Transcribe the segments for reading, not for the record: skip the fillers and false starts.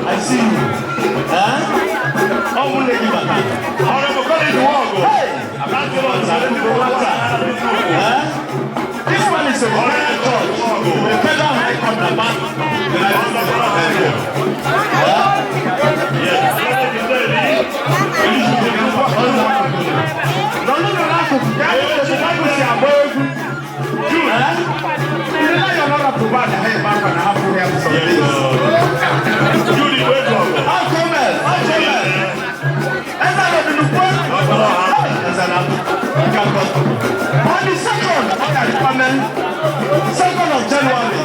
I see you. This one is a royal church. The federal high court of the on the second of January.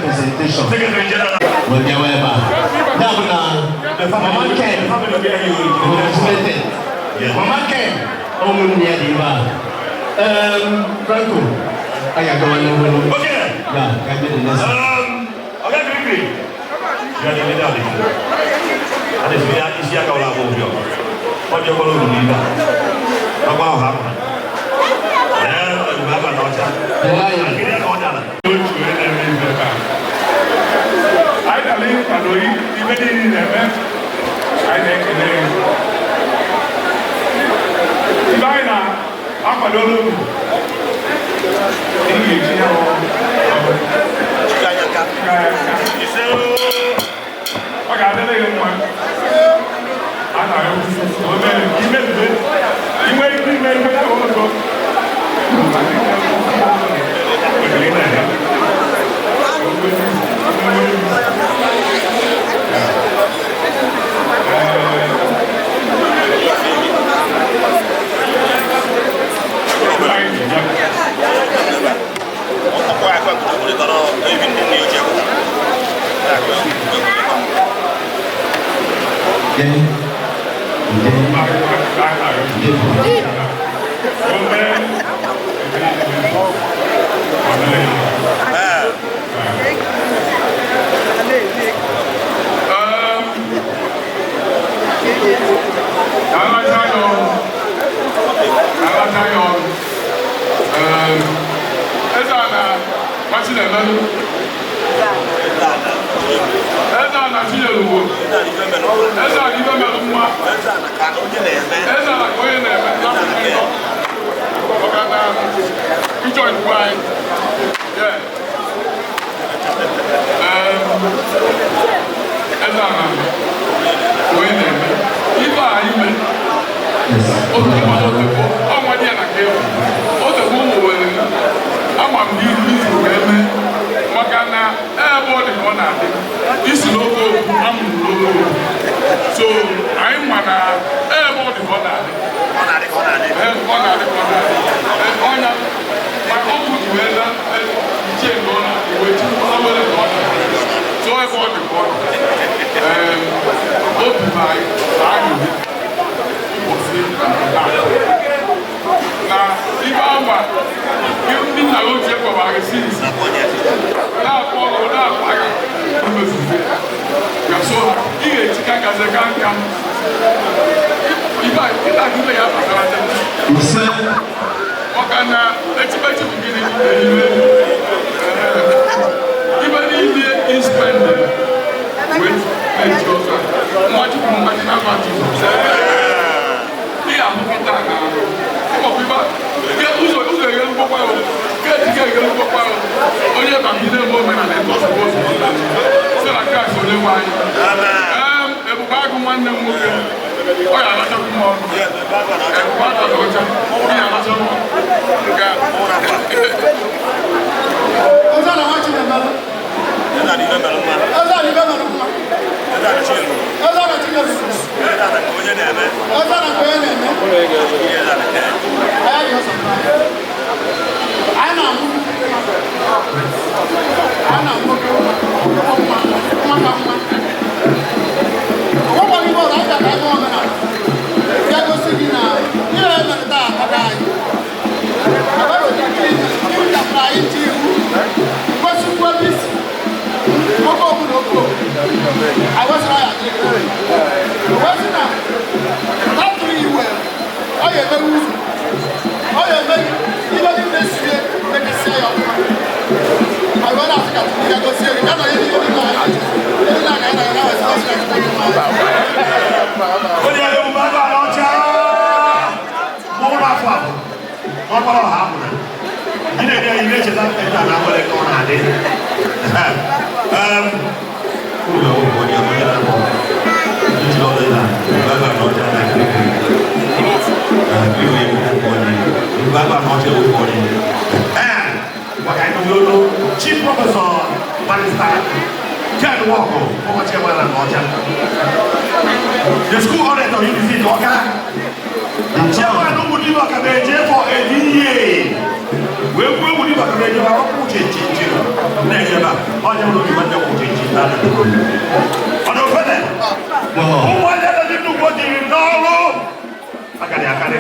Presentation. Mama Ken, Mama Ken, Franco, I got one. Okay. Yeah, I did the next. Okay, go check for vaccines. Now, for that, so he is chicken as a can come. If I give me a what can I expect to begin even if he is spending with children, much more than he are looking down now. People get who's a young boy, get a young boy, only about the woman and impossible. So I can't show them why. A bag of one Nwogu. Oh, yeah, that's a more. And part of the water. Oh, yeah, that's a more. What's that? Watching the melon? What's that? Even melon? What's that? Even melon? What's that? Children. What's that? Children. What's that? Going in there, man. What's that? Going in there. I have your surprise. I know. I was right. Not really well. Oh, yeah, very easy. Oh, yeah, very even if this year, make it say, I want to ask you to go see it. I don't even know. Chief Professor Barrister Kenneth Nwogu, former chairman and Oja. The school auditor you visit Oga. Chairman Nnukwu di maka meje for a year. We di maka meje for a change. Never. Oja no di maka change na. Ono fele. Umo ala di Nnukwu di nolo. Akade.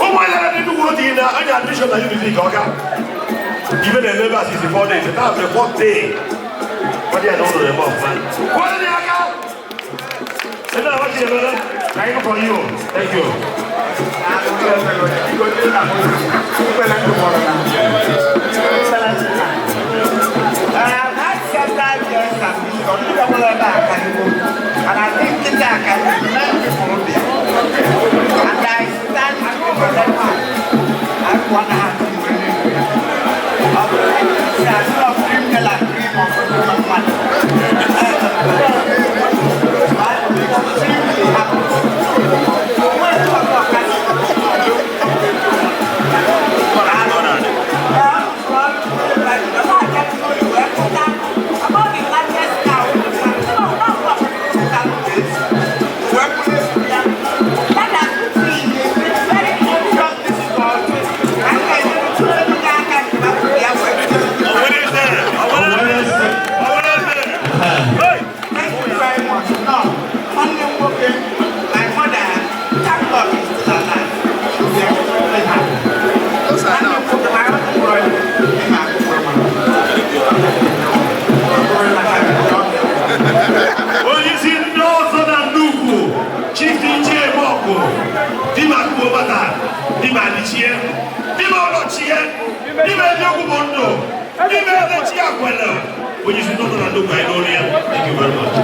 Umo ala di Nnukwu di na anya admission na you visit Oga. Even the members 64 days, that's the 4th day. What do you know the above, man? What do you got? And now, what do you know? Thank you for you. Thank you. And I think that can be many people there. And I stand for that one. I want to have to When you see nothing on Nnukwu, I don't know. Thank you very much.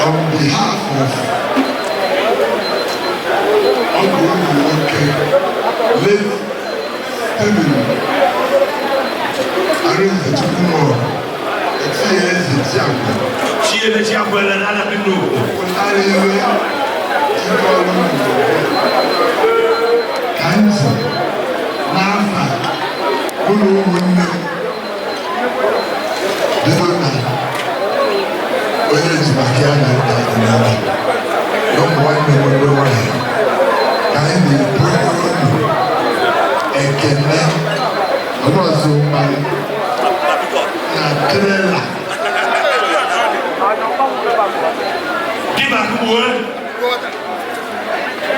On behalf of Ogbalu, live Emily, I read the tomorrow. She is the champion and I don't know. Cancer, Nafa, Ulu, whether it's Makiana or another, no one will know. Kindly pray. trela. Give us one.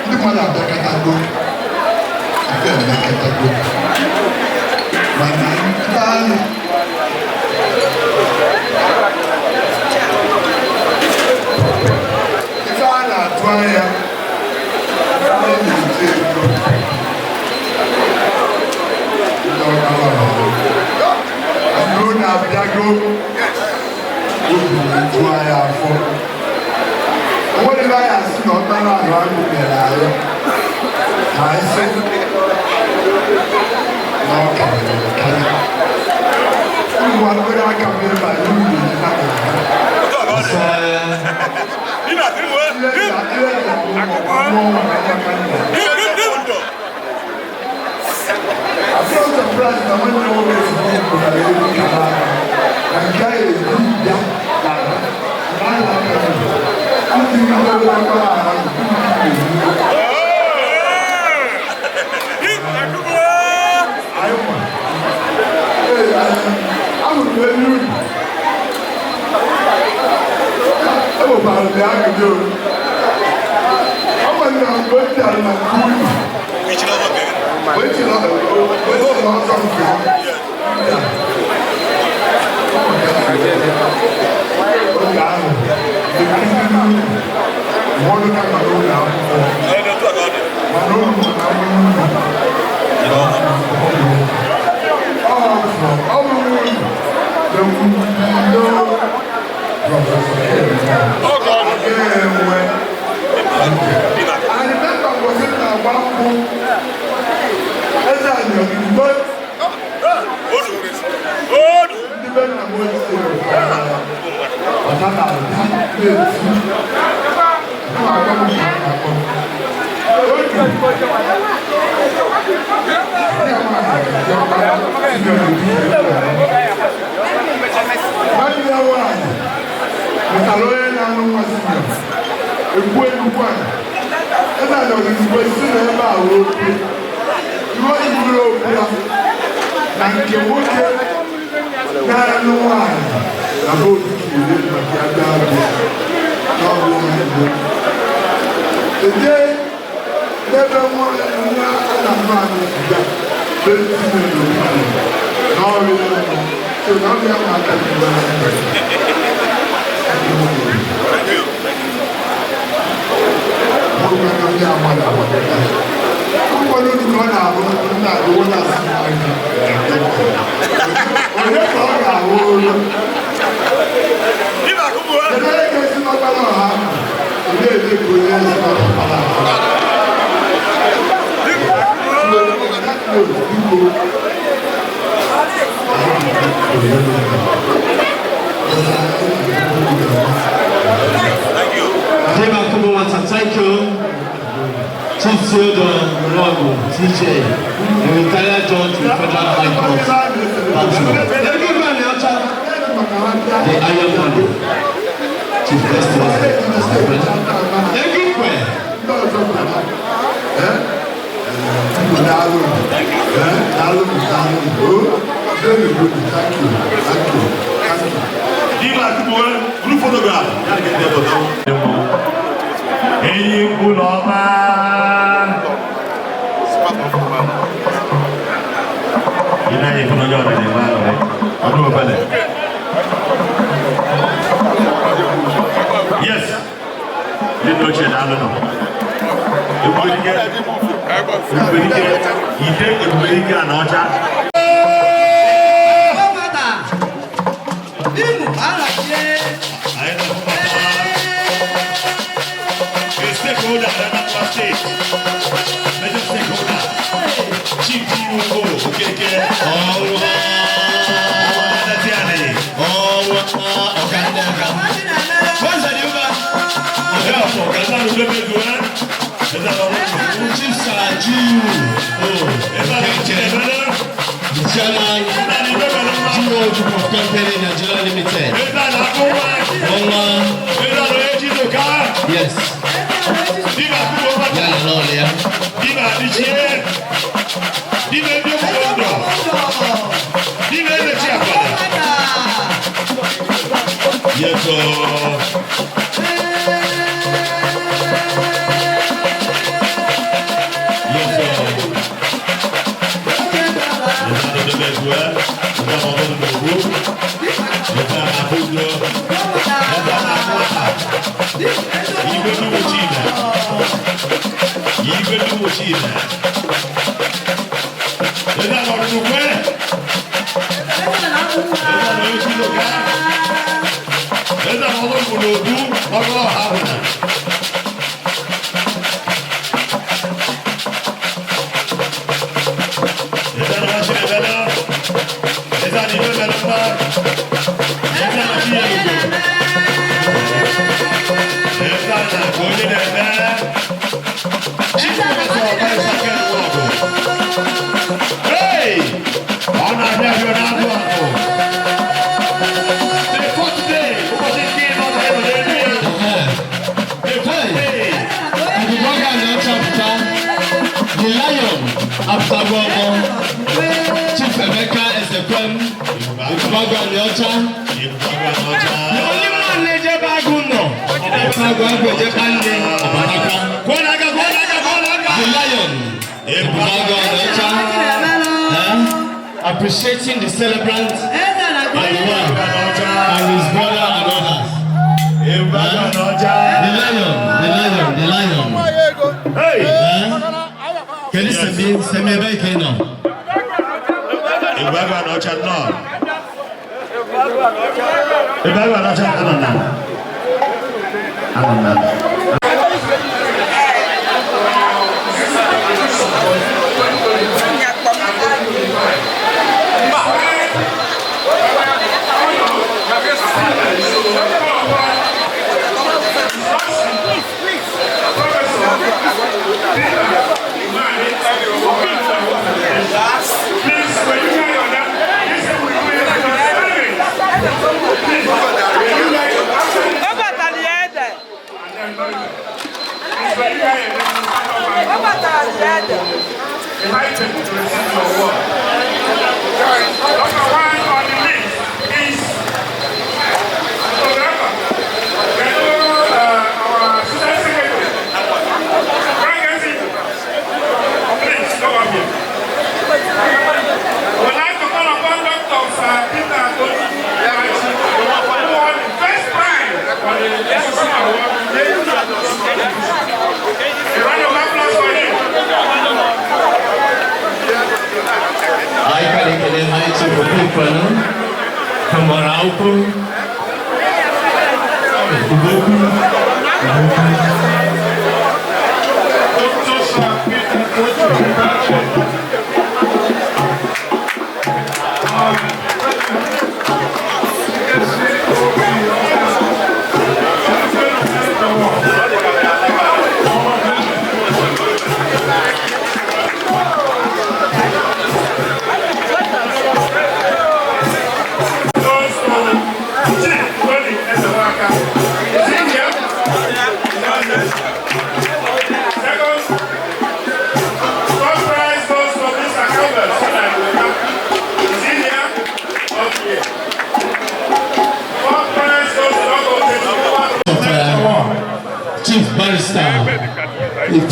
Ndị mmadụ abịakọtago nke abịakọtago mana ndị anyị ife a na-atụ anya na-eji ego ndị ọkara ọrụ na-abịago obi na-eju anya afọ. What did I ask? Not that I run with the eye. I said, no, can you want to come here by you? I feel surprised that when you always go to the lady and guy is good, I like it. Thank you. Chief Theodore Nwogu, TJ, the retired judge with Federal High Court. The Iron Man, Chief Justice, group photograph. Yes. Didn't know you, I don't know. Yes. Viva China. Esa no Nnukwu. Esa no Yoshinoka. Esa no Ogbalu. Ọgọ Haruna. Esa no China. Esa ni Nnukwu. Esa no China. Esa na Nnukwu. Hey! On a bien vu un endroit. The fourth day, was it game on the fourth day. The lion after Bobo, Chief Emeka Ezekwem, Ogbalu Aliocha. The only man Neje Baguno, Ogbalu Ejekande, the lion, Ogbalu Aliocha, appreciating the celebrant and his brother and others. The lion. Hey! Can you send me a break now? Ogbalu Aliocha no. Ogbalu Aliocha no.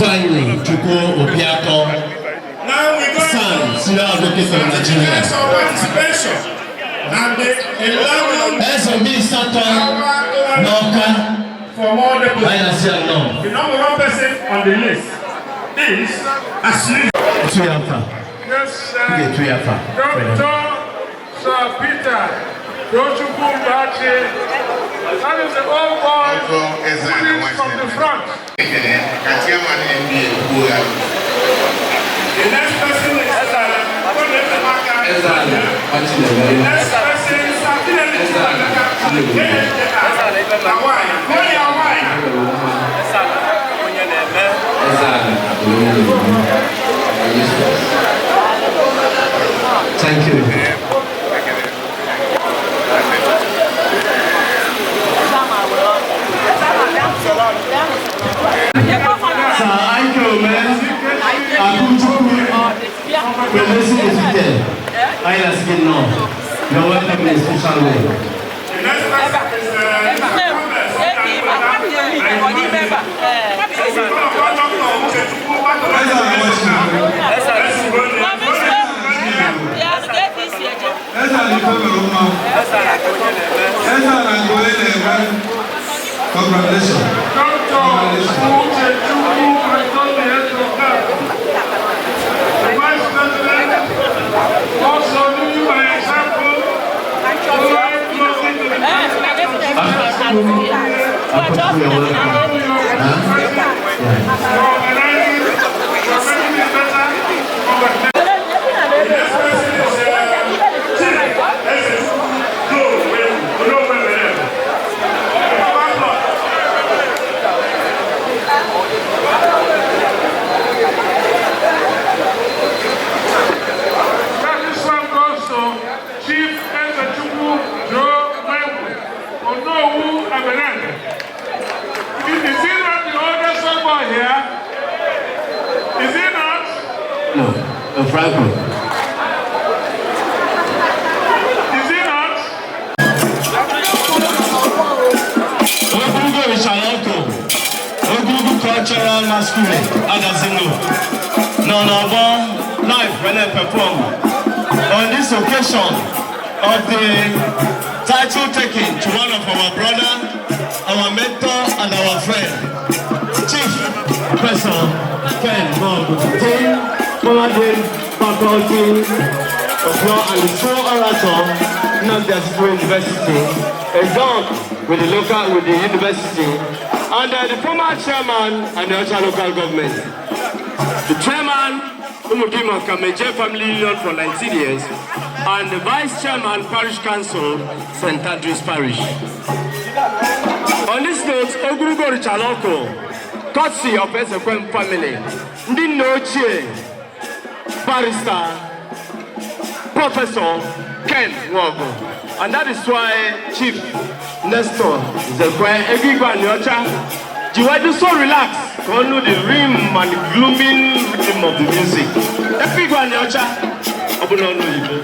Finally, Nnukwu Obiako, son, senior advocate of Nigeria. SMB Saturn, Noka, for more I see no. The number one person on the list is Ashley. Tuyafa. Yes, Tuyafa. Dr. Sir Peter Nnukwu Bachi. That is the old boy from the front. The next person is the next person is Thank you. You're welcome in a special way. Congratulations. Franco. Is it not? Ogbalu Richaloko, Ogbalu Cultural Masquerade, Adazi. No, live when I perform on this occasion of the title taking to one of our brother, our mentor, and our friend, Chief Professor Nwogu, Nwogu, Faculty of Law and the sole orator, Nnukwu University, endowed with the university, and the former chairman and the other local government. The chairman, Umudima Kameje Family Union for 19 years, and the vice chairman, Parish Council, St. Andrew's Parish. On this note, Ogbalu Richaloko, courtesy of Ezekwem family, Nnukwu, Barrister, Professor Nwogu. And that is why Chief Nestor Zekwe Egigwa Nyocha, you were so relaxed, can't know the rim and the glooming rhythm of the music. Egigwa Nyocha, Obunono Ibo.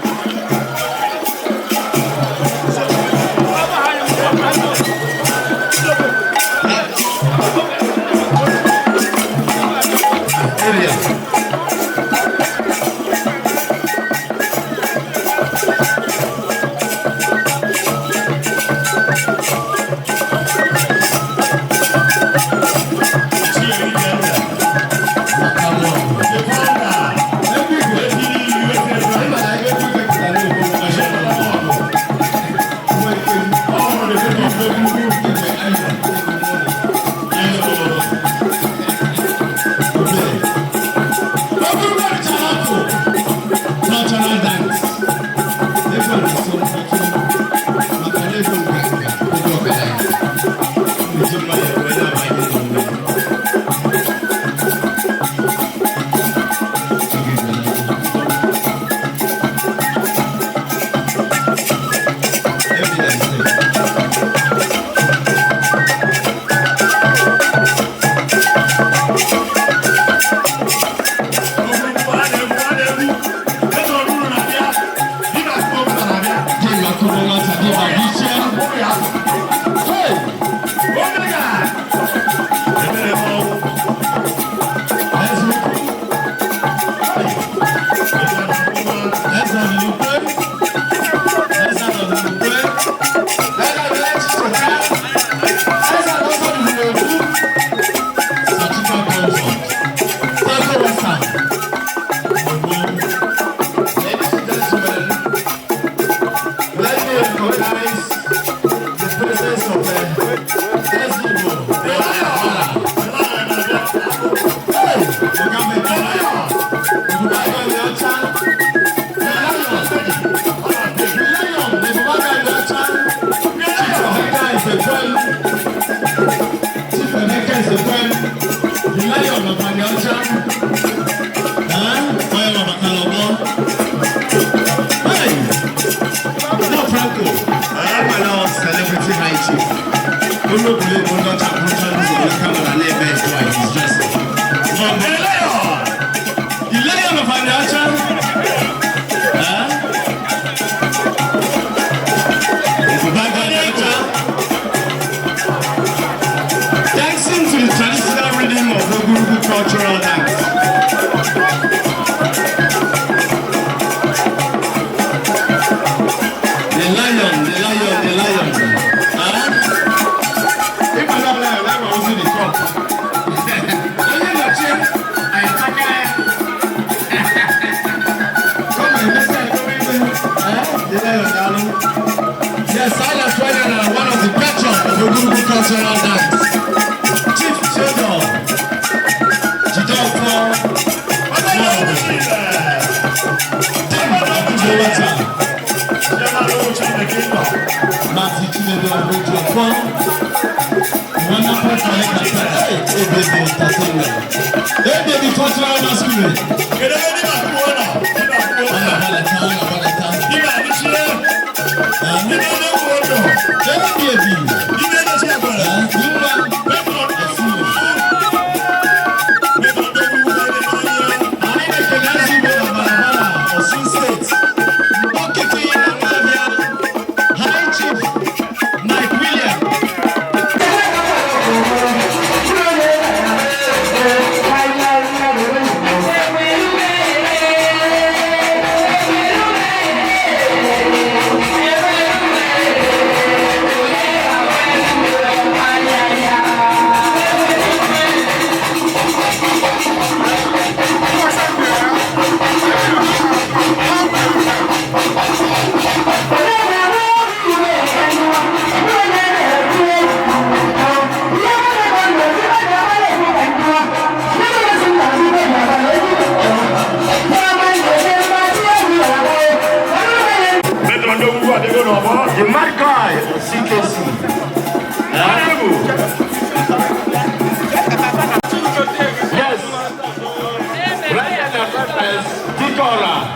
Bikora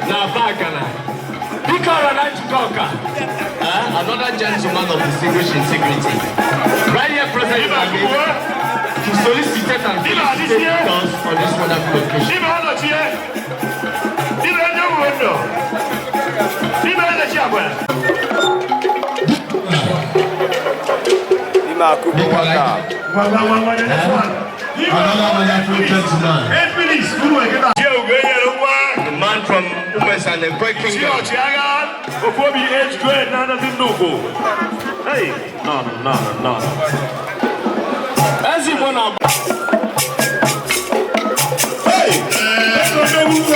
na Bagana. Bikora na Chikoka. Another gentleman of distinguished integrity. Right here present to solicit and felicitate us on this wonderful occasion. Another wonderful gentleman. The man from Umes and the Great Kingdom. Before we age grade, none of the Nnukwu. Hey, no. As you wanna. Hey, let's go to Nnukwu.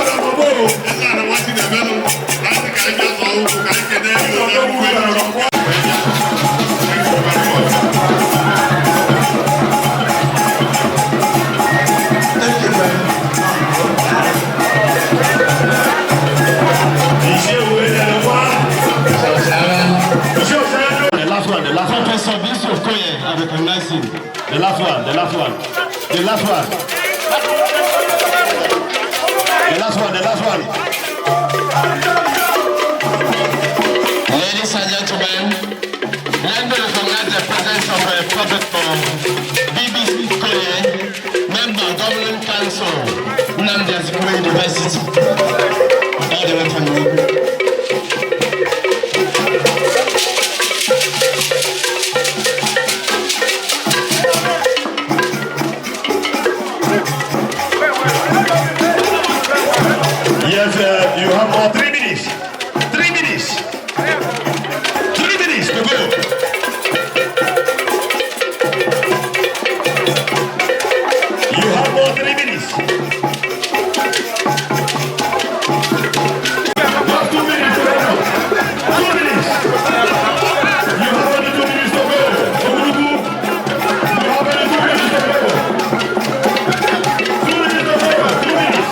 The last one. Ladies and gentlemen, let me recognize the presence of a prophet from BBC Koye, member Governing Council, Nnukwu University, all the way from Nwogu. Yes, you have more 3 minutes. 3 minutes. 3 minutes to go. You have more 3 minutes. You have 2 minutes to go. 2 minutes. You have only 2 minutes to go. You have only 2 minutes to go. 2 minutes to go. 2 minutes.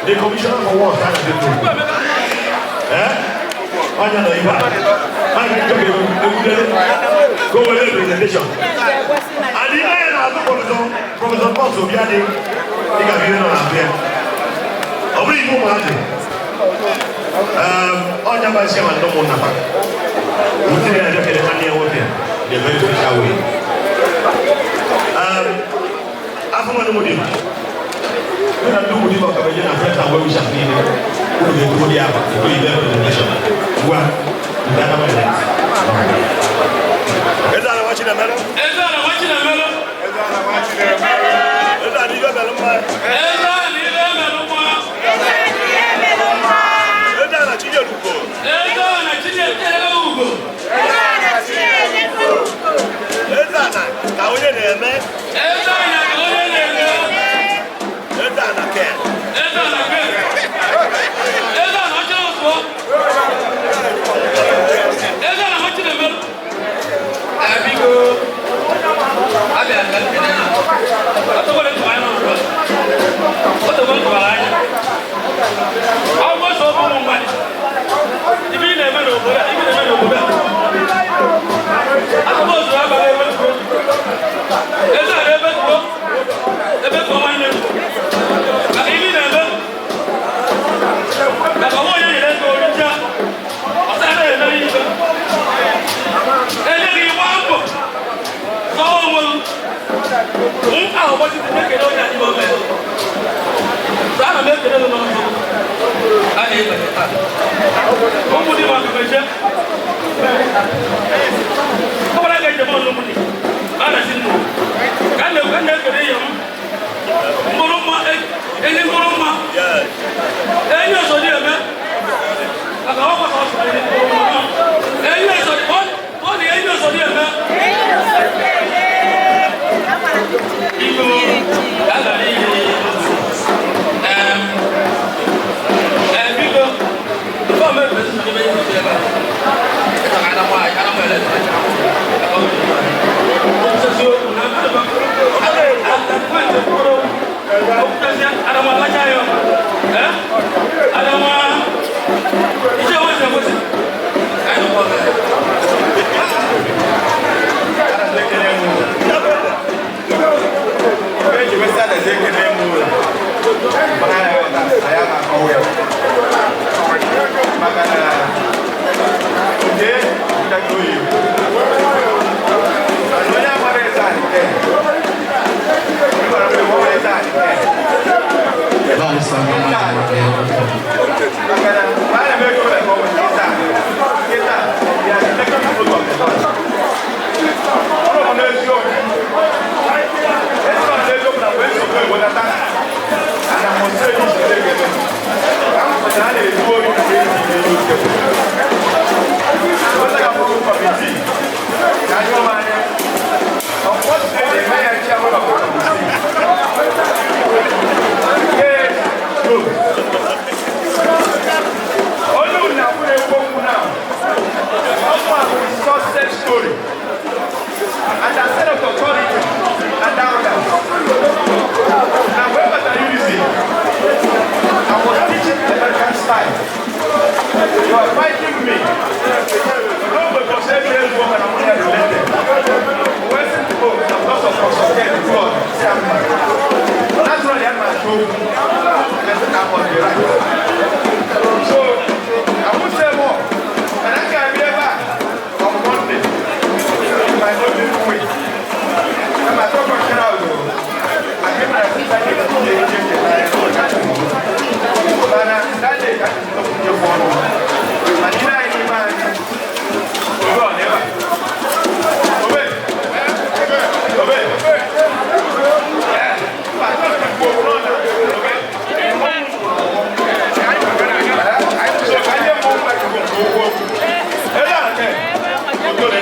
The commissioner for what kind of people? I don't know if I can go with the presentation. And the end of the Professor Ponso, he can be on here. I believe you want to. On your bus, I don't want to. We say I don't get the money over there. The very special way. After one more day. When I do with you, I'm going to friends and where we shall be. Who will go the other? Who will go the nation? One, the other way. Is that watching a medal? Is that watching a medal? Is that watching a medal? Is that the medal? Is that Vamos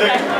Also,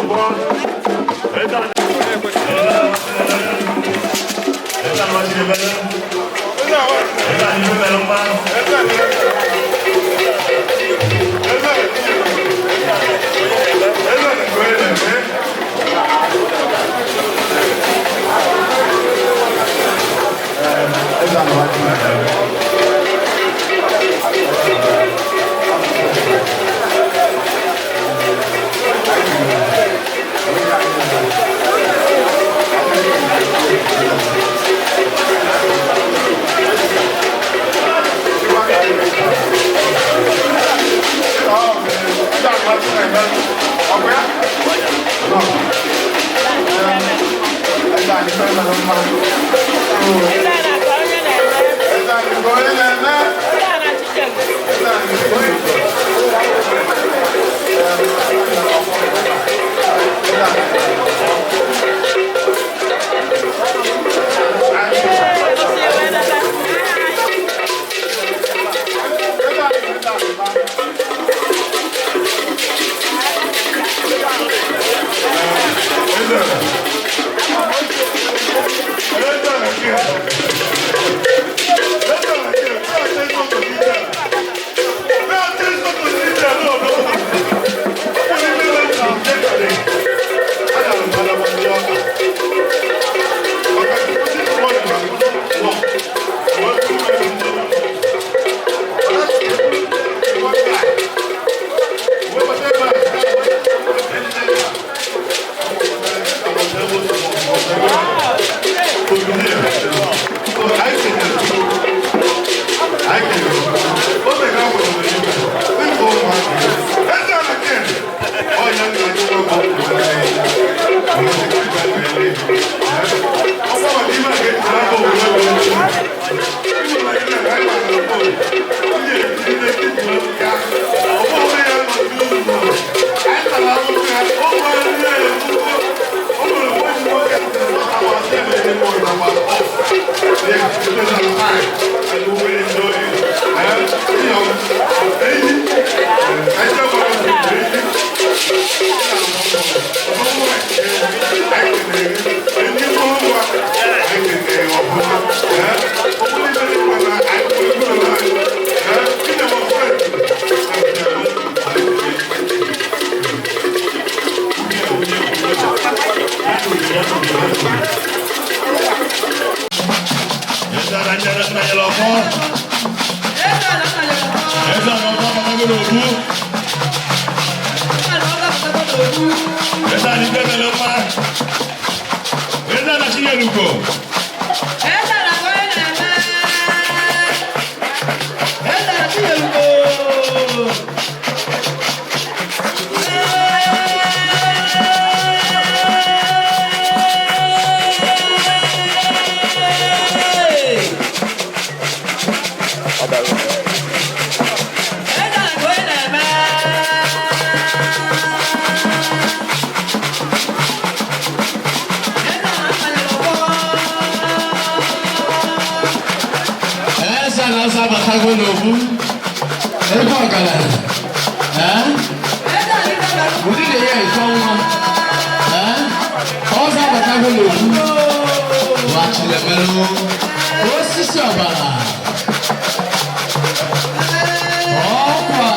Nwogu, and we will enjoy it. You know, I just want to Nnukwu, ebe ọgaranya, ụdị na-enye iko nwa, ọzọ abatago Nnukwu, wachilemelụ, osisi ọbara, ọkwa.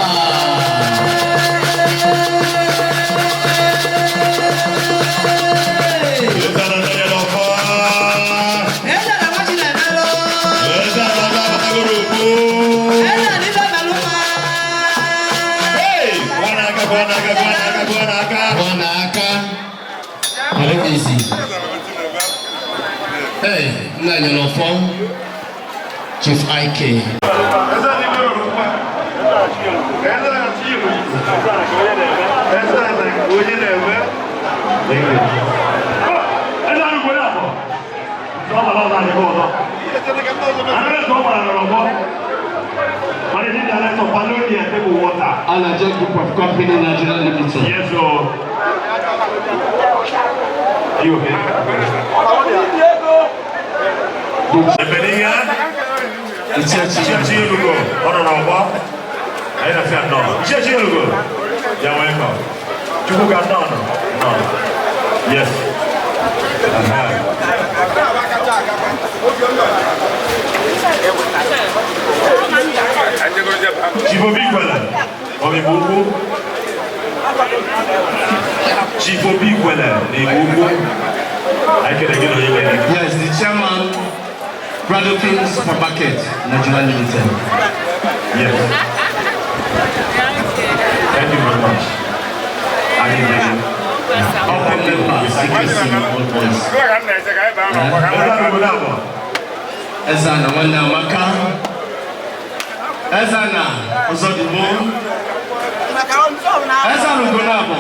Hey, Nnukwu, Chief IK. Adazi Group of Company Nigeria Limited. Yes, sir. You okay? Yes. Yes, the chairman, Brother King's Supermarket, Nigeria Limited. Yes. Thank you very much. All members, secrecy, all boys. Ezana, Wana Maka. Ezana, Ozodibo. Ezana, Gonabo.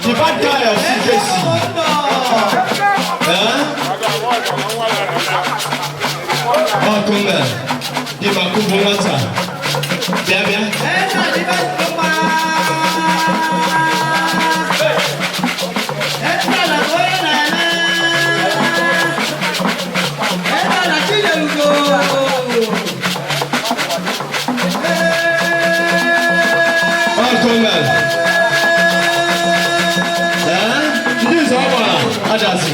The bad guy of CKC. Come the Makubu Mata. Bien. Adazi.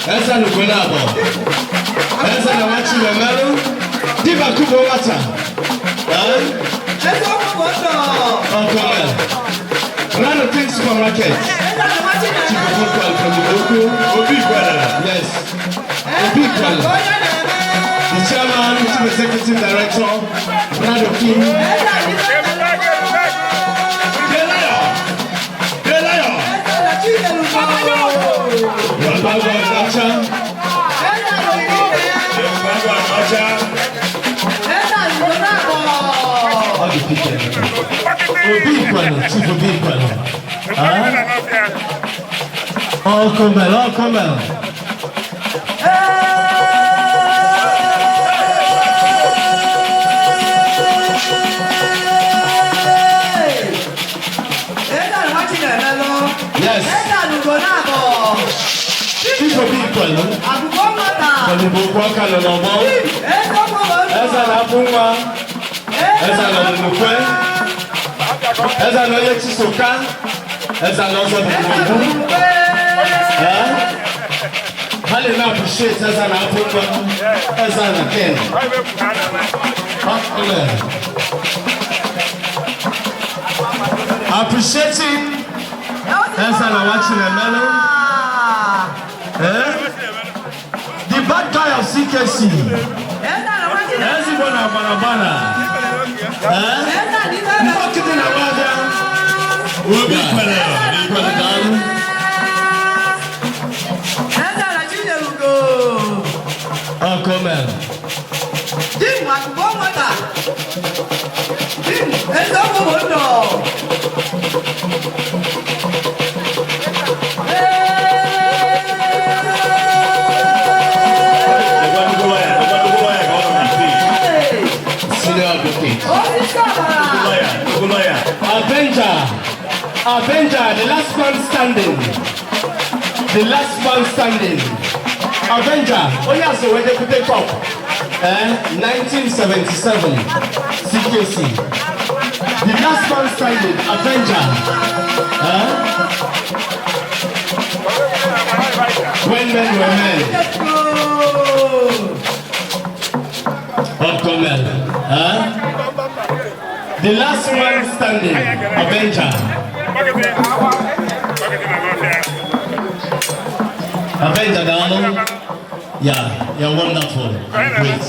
Esa nukunabo. Esa na wachi memelo. Diba kubo wata. Esa kubo. market. From Nnukwu. Yes. The chairman, chief executive director, Brother King. Oh, come on. Yes. People be equal. Appreciating as I'm watching a melon. The bad guy of CKC. Everyone of Banabana. Walk it in a water. We'll be down. Oh, come on. Avenger, the last man standing. Avenger, oh yeah, so when they put it up, 1977, CKC. The last man standing, Avenger. When men were men. Ogbalu. The last man standing, Avenger. Avenger, darling. Yeah, you're wonderful. Great.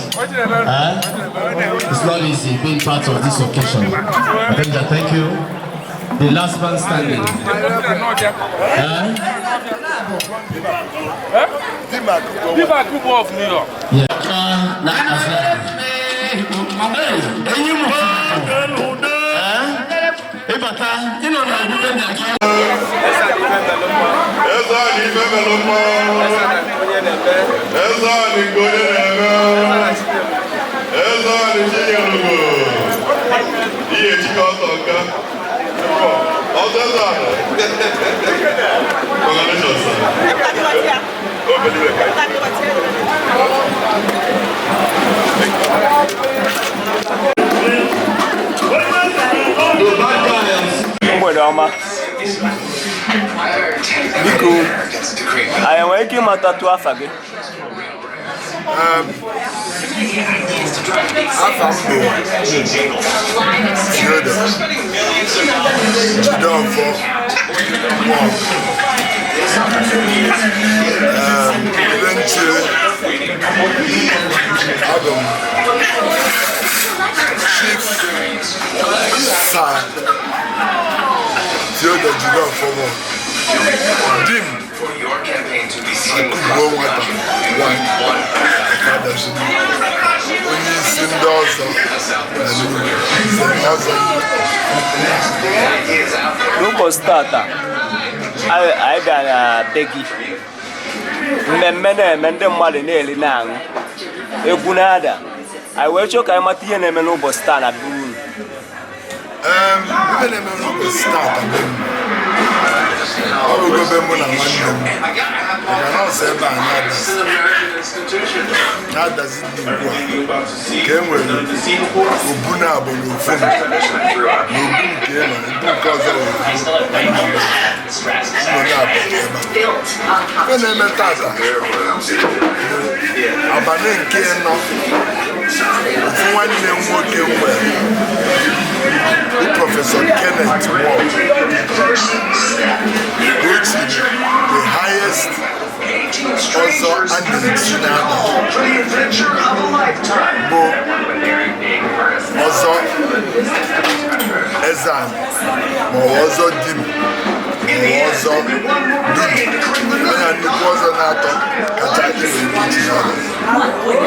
It's not easy being part of this occasion. Avenger, thank you. The last man standing. People of New York. Yeah. Biko, anyị nwere ike ịmatatu afa gị? Afa m bụ Jide Jideọfọ Ibe nche abụ m Chief Sir Jide Jideọfọ di m akụgbuo nwata onye isi ndị ọzọ N'ụbọchị tata anyị bịara na be gị mmemme na-eme ndị mmadụ na-eri na-aṅụ egwu na-ada anyị wee chọọ ka anyị mata ihe na-eme n'ụbọchị taa na be unu. Ihe na-eme n'ụbọchị taa na be m ọ bụgo be mụ na nwanne m maka na ọsọ ebe a na-adazi dị ugbu a ka e nwere obu na-abụ n'ofu m na obu nke ị nọ obu nke ọzọ nọ na-abụ ebe a. Ihe na-eme tata abalị nke ịnọ nwanne m nwoke nwere Professor Kenneth Nwogu, which is the highest also Andichina Bo also Ezan or also Dim or also Nnukwu also Nato Kachaki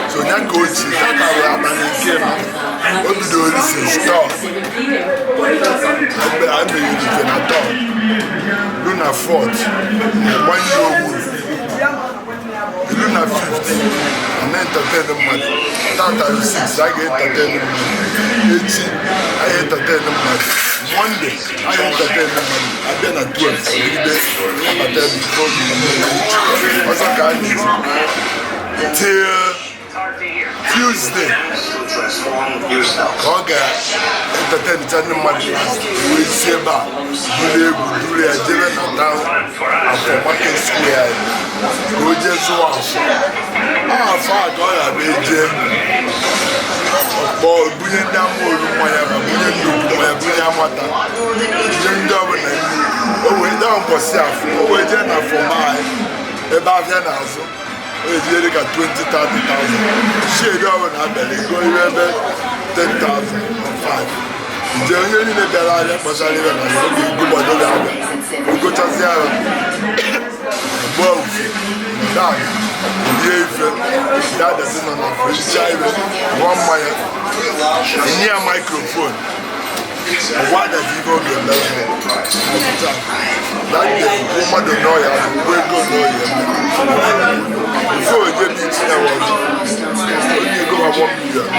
so that coach is that our game what do you listen stop I'm a Senator Luna 4th 1 year old Luna 50 and entertain the money Tata 6 I get entertain the money 18 I entertain the money Monday I entertain the money and then at 12 till Tuesday Oga entertain the money we see about Dule Ajele na town after Market Square go just wash far go ya beje bo bunye ndamo olumaya ba bunye Nnukwu ya bunye amata je ndabo na o we down for self o we je na for my e ba via na aso o je dey ka 20,000 30,000 shade over na bele go ebe 10,005 je onye ni le bela ya pasali na yo bi gubo do ya go chance ya bo da Yefe, that doesn't know for child, 1 mile, near microphone. Why does he go get that? That day, woman don't know you, we go know you. Before you get each other, you go have 1 million.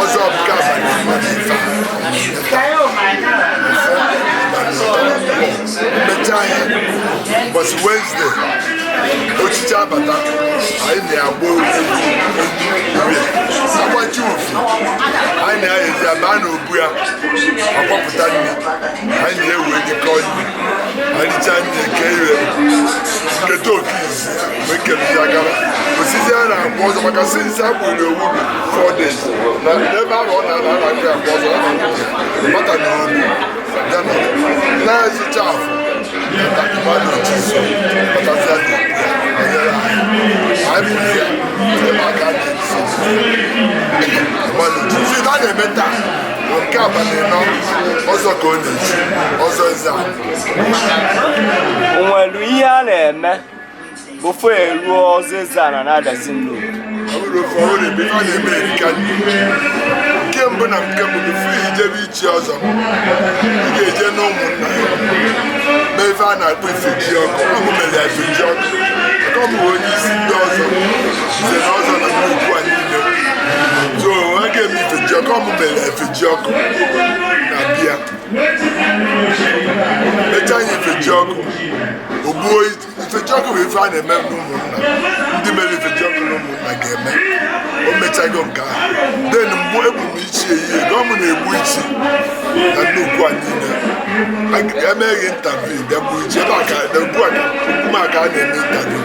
Also, but Wednesday, Ochicha Bata, I near Bow. What you I know is a man who we are a popular. I know when you call me. I did the carrier. The talkies, make a Jagara. But Caesar was a magazine sample 4 days. Never on another was but I know. Now it's a chaff. Onwelu ihe a na-eme bụfo eruo ọzịza na Adazi Nnukwu. Nke mbụ na nke mbụ bụfo ijebe ichi ọzọ ị ga-eje n'ụmụnna mee ife a na-akpọ ife ji ọkụ ọmụ mere ya ife ji ọkụ ka ọ bụ onye isi ndị ọzọ nze na ọzọ na Nnukwu a niile so ha ga-eme ife ji ọkụ ọmụ mere ya ife ji ọkụ na bịa mechaa anyị ife ji ọkụ ogbuo ife ji ọkụ bụ ife a na-eme n'ụmụnna ndị mere ife ji ọkụ n'ụmụnna ga-eme o mechago nke ahụ den mgbe ebu m ichie ihe ego ọ mụ na-egbu ichi na Nnukwu a niile emeghị intaviu bịagbu ichi ebe aka ugbu aka a na-eme intaviu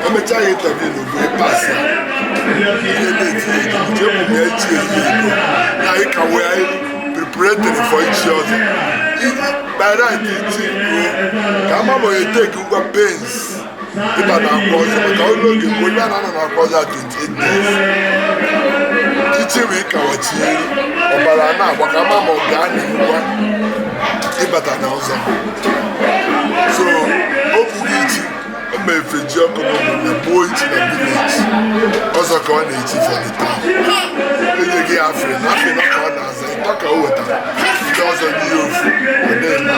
o mechaghị intaviu na ogbu pasị ihe na-etinye ego je ebu m ya ichie ihe ego na anyị ka wee preparatory for ichi ọzọ by right ichi ruo ka ama ma onye teki ngwa pens ịba na akwa ọzọ maka ụlọ oge mgbe onye a na-anọ na akwa ọzọ 28 days ichi bụ ịkawachi ọbara na-agba ka ama ma ọ gaa n'ngwa ịbata na ụzọ so o bughị ichi o ma efe ji ọkụ n'ụmụnna gbuo ichi na vileji ọzọ ka ọ na-echi fọdịta enye gị afrị na afrị na ka ọ na-aza ịtọ ka o wetara ndị ọzọ n'ihe ofu ọdịna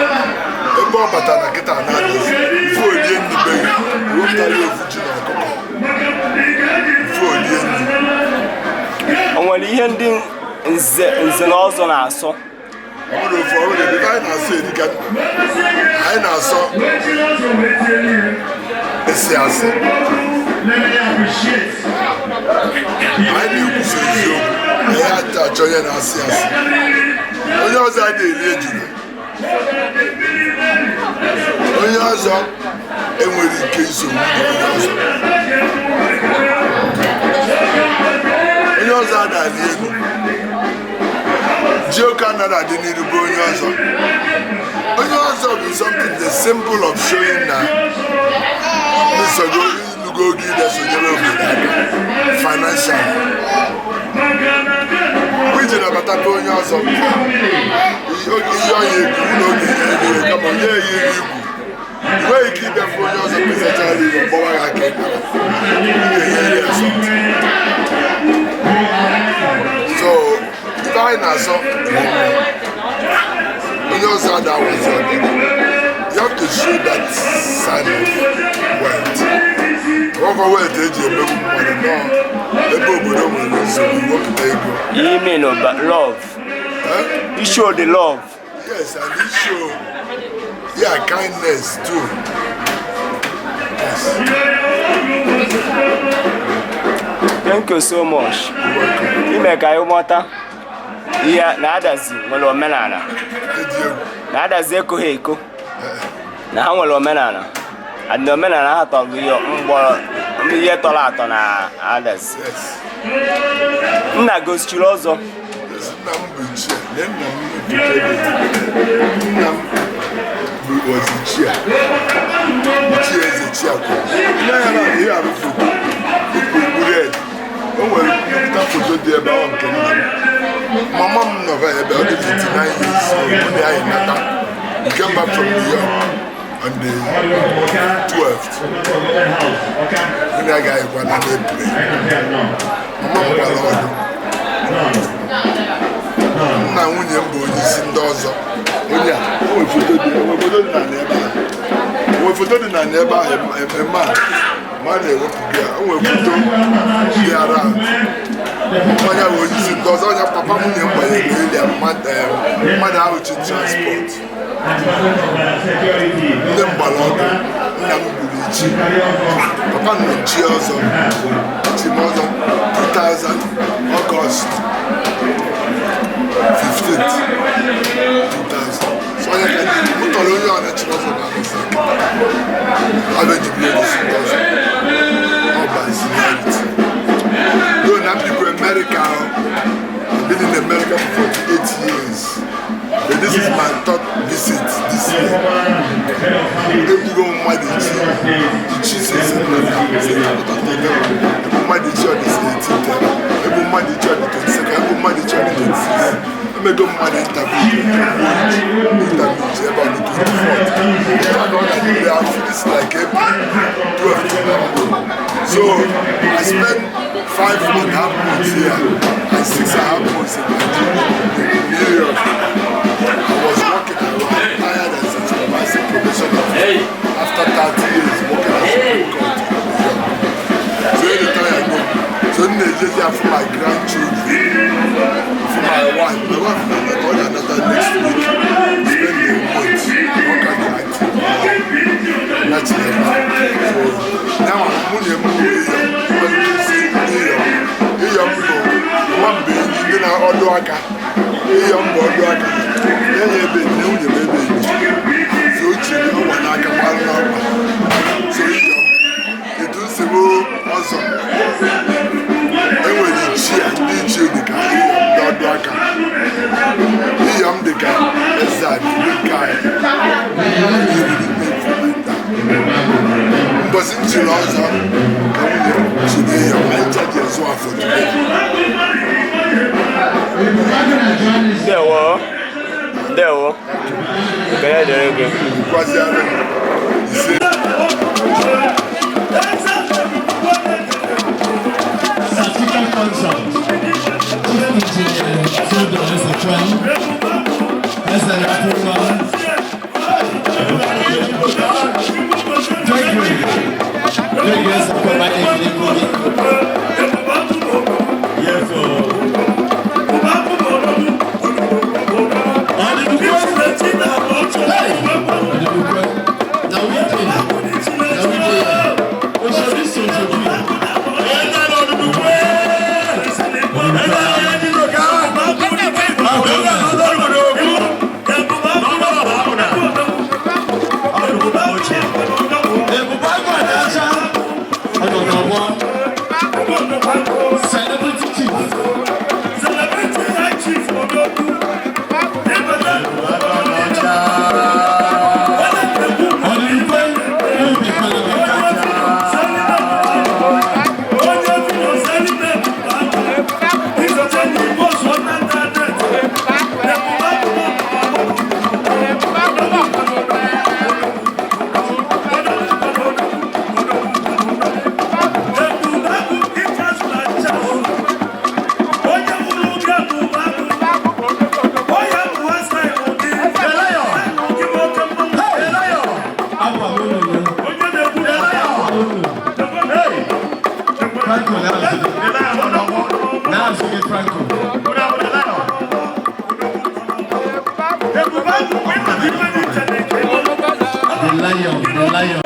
ebe ọ batara na kịta na-adịzi ife olie nri beghị wepụtara ofu ji na ọkụkọ ife olie nri O nwere ihe ndị nze na ọzọ na-asọ ọ bụrụ ofu ọrụ ebe anyị na-asọ erika anyị na-asọ esi asị anyị na-ekwusi eziokwu na ya achọ onye na-asị asị onye ọzọ a na-eri ejula onye ọzọ enwere ike iso onye ọzọ adali elu Jioka anaghị adị n'iru bụ onye ọzọ bụ something the symbol of showing na nsogo ilugo oge ide sonyere obodo aka financial iji nabata onye ọzọ ihe ọya egwu n'oge ihe kama onye ya iri igwu enweghị ike ịbịafụ onye ọzọ pesachara ihe ọgbọwa ya aka so ife anyị na-asọ onye ọzọ adawazi ọdịda you have to show that sign of wealth ọkwa wealth eji emegbu mmadụ nọ ebe obodo nwere nsogbu iwepụta ego you mean love you show the love yes and you show kindness too yes. Thank you so much. Ime ka anyị mụta ihe na Adazi nwere omenala na Adazi ekoghị eko na ha nwere omenala adị omenala ha tọrọ ihe tọrọ atọ na Adazi nna gosichiri ọzọ nna m bụ ichie nna m bụ ozichie eze chiakwa ihe a bụ foto red o nwere nnukwu foto dị ebe ahụ nke nna m mama m nọva ebe ọ dị 59 years old anyị nata we came back from New York on the 12th onye agaghịkwa na n'April mama m gwara ọdụ nna nwunye m bụ onye isi ndị ọzọ onye a onwe foto dị na n'ebe ahụ eme a ma a na-ewepụ gị a onwe foto dị ara mmanya bụ onye isi ndị ọzọ onye papa nwunye m gbanyere n'eli mmadụ ahụ chi transport ndị m gbara ọdụ nna m gburu ichi papa nọ chi ọzọ chi m ọzọ 2000 August 15th 2000 so onye ka m tọrọ onye ọna chi ọzọ na alụsa abejibiri onye isi ndị ọzọ ọgbazi though na people America I've been in America for 48 years but this is my third visit this year ebugo mmadụ ichi sisi mmadụ ichi on the 18th ebu mmadụ ichi on the 22nd ebu mmadụ ichi on the 26th emego mmadụ interview ebe on the 24th I feel it's like April 12th so I spent 5.5 months here and 6.5 months in New York. I was working around tired and supervising probation after 30 years working as a court in New York. So anytime I go, so I just here for my grandchildren, for my wife. My wife is going another next week. Spend a month working at IT. That's it. So now I'm moving ndị na ọdụ aka ihe mbọ ọdụ aka enye ebe nne nwunye m ebe enyi so ochie ọgwa n'aka gbarụ n'ọgwa so iyo etu nsogbu ọzọ enwere ichie ndị ichie dịka ndị ọdụ aka iyom dịka ezad dịka mbọsị nchiri ọzọ ka nwunye chiri iyom ma nchaji ezu afọ Dewo. Kaya derege. Quase ara. Certificate consult. Celebrity chief. Celebrity chief Nwogu. The lion.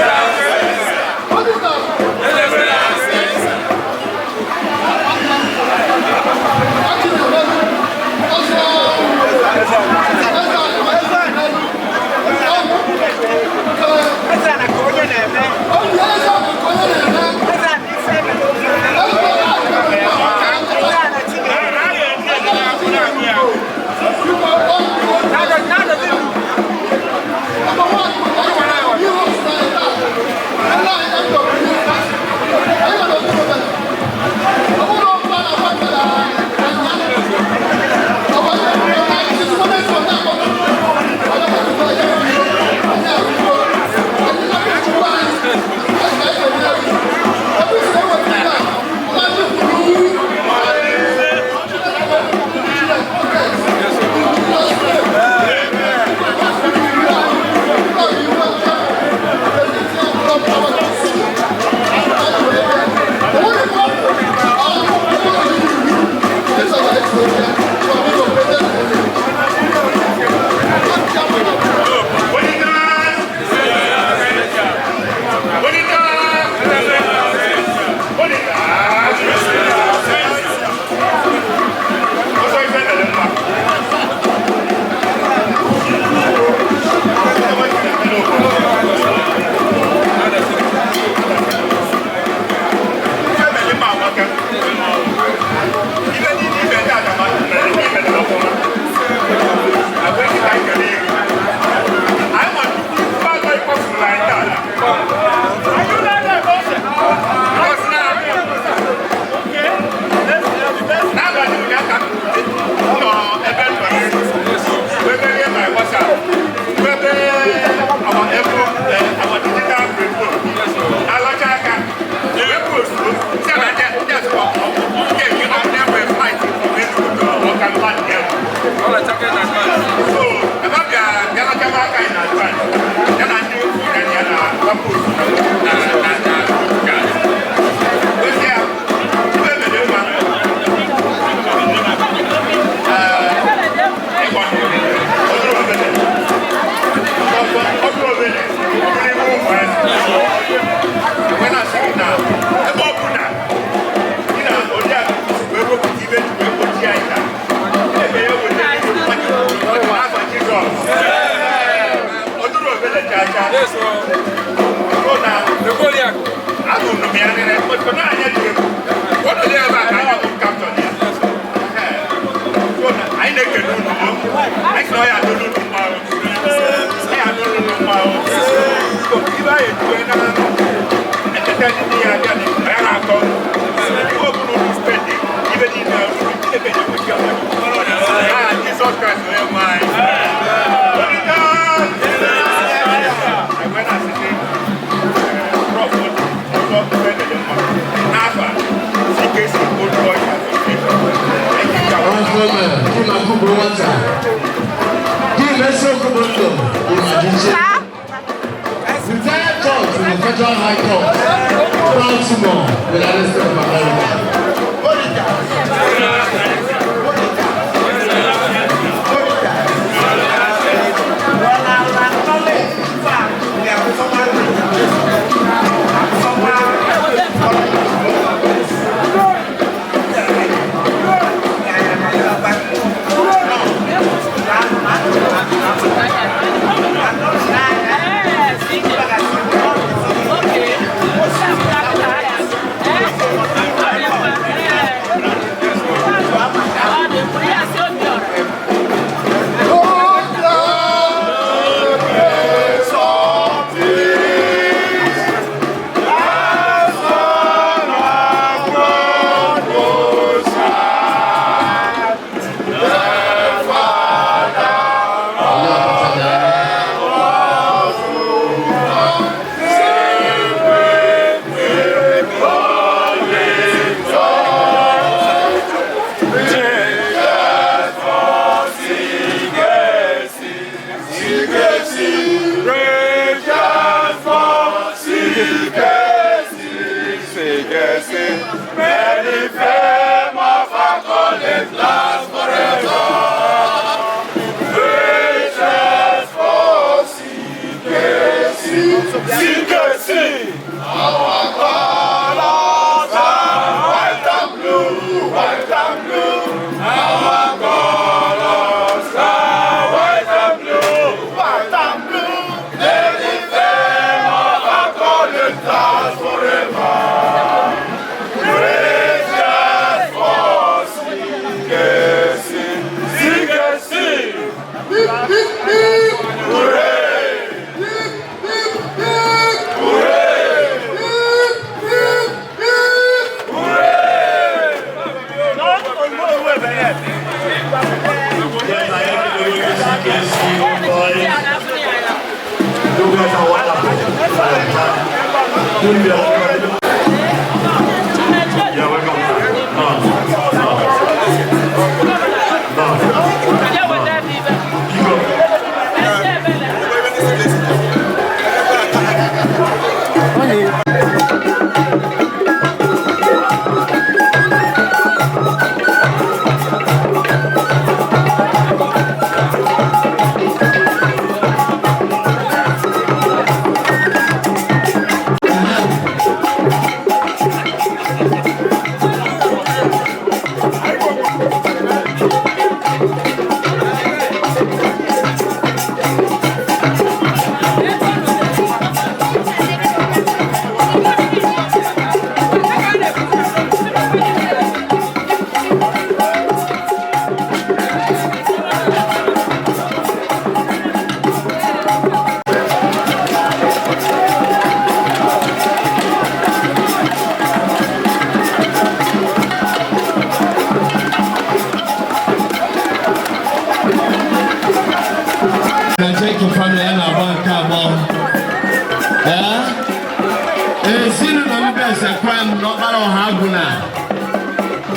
Retired judge in the Federal High Court, Baltimore, the United States of America. May the fame of our college last forever. Precious for CKC. Our colors are white and blue, white and blue. Our colors are white and blue, white and blue. May the fame of our college last forever. Precious for CKC. Hooray!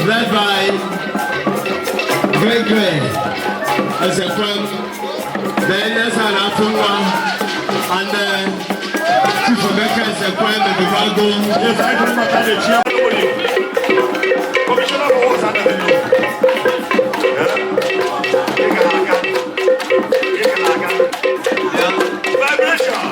Led by Greg as a friend, then there's an Atunwa and Chief Omeka as a friend of the Bago. Yes, I remember the chairman. Commissioner for what's happening. Vibration.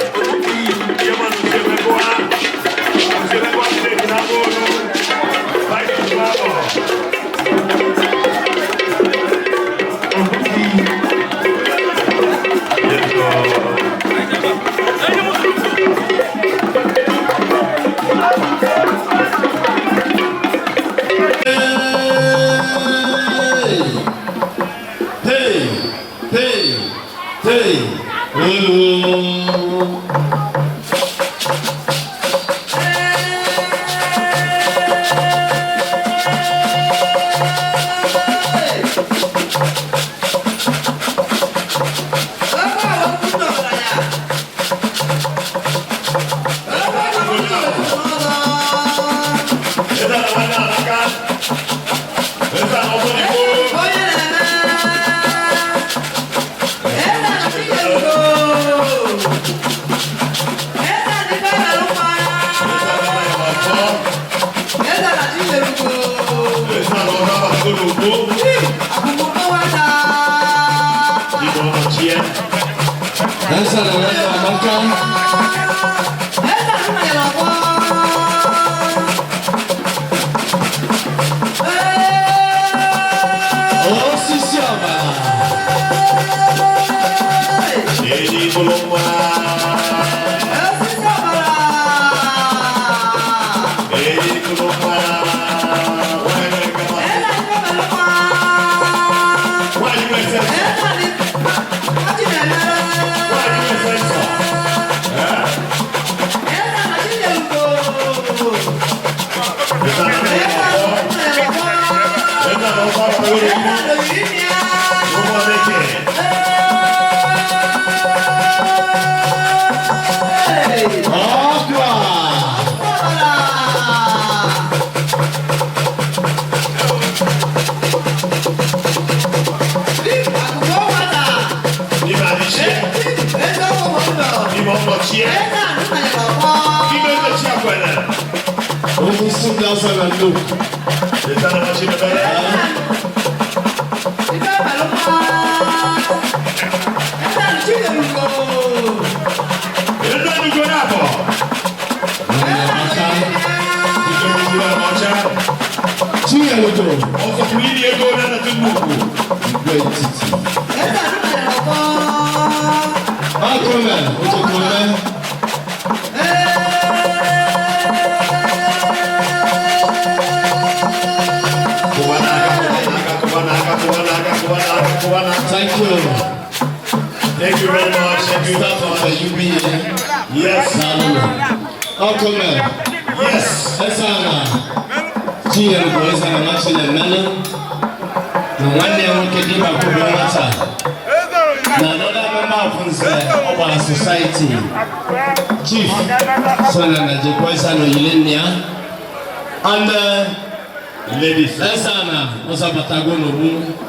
Thank you. Thank you very much. Thank you For you being here. Yes. Uncle Man. Yes. That's all. She and the boys are matching the melon. And one day we can give up to the matter. Now, another member of our society, Chief, son of the boys are Yelenia. And ladies, that's Anna, was a Patagono.